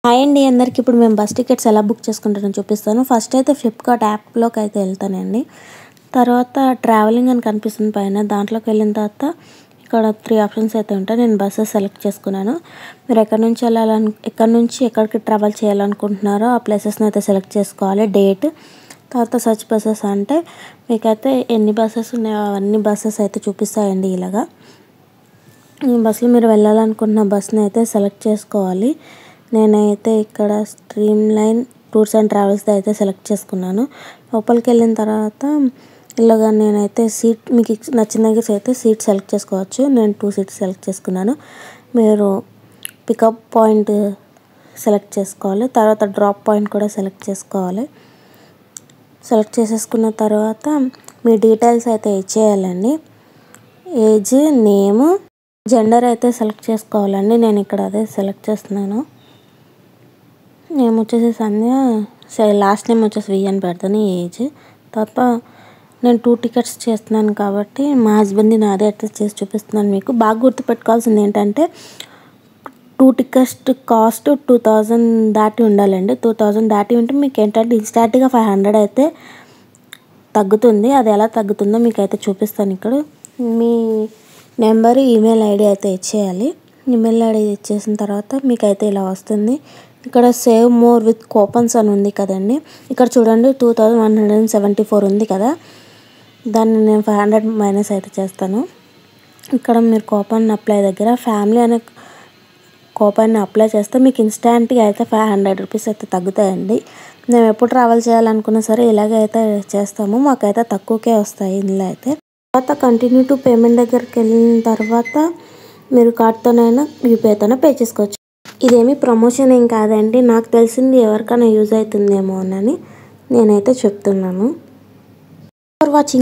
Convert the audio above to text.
Hi అండి అందరికి. ఇప్పుడు మేము బస్ టికెట్స్ ఎలా బుక్ చేసుకుంటానో చూపిస్తాను. ఫస్ట్ అయితే ఫ్లిప్కార్ట్ యాప్లోకి అయితే వెళ్తానండి. తర్వాత ట్రావెలింగ్ అని కనిపిస్తుంది పైన, దాంట్లోకి వెళ్ళిన తర్వాత ఇక్కడ 3 ఆప్షన్స్ అయితే ఉంటాయి. నేను బస్సెస్ సెలెక్ట్ చేసుకున్నాను. మీరు ఎక్కడి నుంచి ఎక్కడికి ట్రావెల్ చేయాలనుకుంటున్నారో ఆ ప్లేసెస్ని అయితే సెలెక్ట్ చేసుకోవాలి. డేట్, తర్వాత సర్చ్ బస్సెస్ అంటే మీకైతే ఎన్ని బస్సెస్ ఉన్నాయో అవన్నీ బస్సెస్ అయితే చూపిస్తాయండి. ఇలాగా ఈ బస్సులో మీరు వెళ్ళాలనుకుంటున్న బస్ని అయితే సెలెక్ట్ చేసుకోవాలి. నేనైతే ఇక్కడ స్ట్రీమ్ లైన్ టూర్స్ అండ్ ట్రావెల్స్ది అయితే సెలెక్ట్ చేసుకున్నాను. లోపలికి వెళ్ళిన తర్వాత ఇలాగా నేనైతే సీట్ మీకు నచ్చిన దగ్గర అయితే సీట్ సెలెక్ట్ చేసుకోవచ్చు. నేను 2 సీట్స్ సెలెక్ట్ చేసుకున్నాను. మీరు పికప్ పాయింట్ సెలెక్ట్ చేసుకోవాలి. తర్వాత డ్రాప్ పాయింట్ కూడా సెలెక్ట్ చేసుకోవాలి. సెలెక్ట్ చేసేసుకున్న తర్వాత మీ డీటెయిల్స్ అయితే ఇచ్చేయాలండి. ఏజ్, నేము, జెండర్ అయితే సెలెక్ట్ చేసుకోవాలండి. నేను ఇక్కడ అదే సెలెక్ట్ చేస్తున్నాను. నేమ్ వచ్చేసి సంధ్య, లాస్ట్ నేమ్ వచ్చేసి వి అని పెడతాను. ఏజ్, తర్వాత నేను 2 టికెట్స్ చేస్తున్నాను కాబట్టి మా హస్బెండ్ని నాదే అయితే చేసి చూపిస్తున్నాను. మీకు బాగా గుర్తుపెట్టుకోవాల్సింది ఏంటంటే 2 టికెట్స్ కాస్ట్ 2000 దాటి ఉండాలండి. 2000 దాటి ఉంటే మీకు ఏంటంటే ఇన్స్టాంట్గా 500 అయితే తగ్గుతుంది. అది ఎలా తగ్గుతుందో మీకు అయితే చూపిస్తాను. ఇక్కడ మీ నెంబర్, ఈమెయిల్ ఐడి అయితే ఇచ్చేయాలి. ఈమెయిల్ ఐడి ఇచ్చేసిన తర్వాత మీకైతే ఇలా వస్తుంది. ఇక్కడ సేవ్ మోర్ విత్ కూపన్స్ అని ఉంది కదండి. ఇక్కడ చూడండి 2174 ఉంది కదా, దాన్ని నేను 500 మైనస్ అయితే చేస్తాను. ఇక్కడ మీరు కూపన్ అప్లై దగ్గర ఫ్యామిలీ అనే కూపన్ని అప్లై చేస్తే మీకు ఇన్స్టాంట్గా అయితే 500 రూపీస్ అయితే తగ్గుతాయండి. మేము ఎప్పుడు ట్రావెల్ చేయాలనుకున్నా సరే ఇలాగే అయితే చేస్తాము. మాకైతే తక్కువకే వస్తాయి ఇందులో అయితే. తర్వాత కంటిన్యూ టు పేమెంట్ దగ్గరికి వెళ్ళిన తర్వాత మీరు కార్డ్తోనైనా యూపీఐతోనే పే చేసుకోవచ్చు. ఇదేమి ప్రమోషన్ ఏం కాదండి, నాకు తెలిసింది ఎవరికైనా యూజ్ అవుతుందేమో అని నేనైతే చెప్తున్నాను. For watching.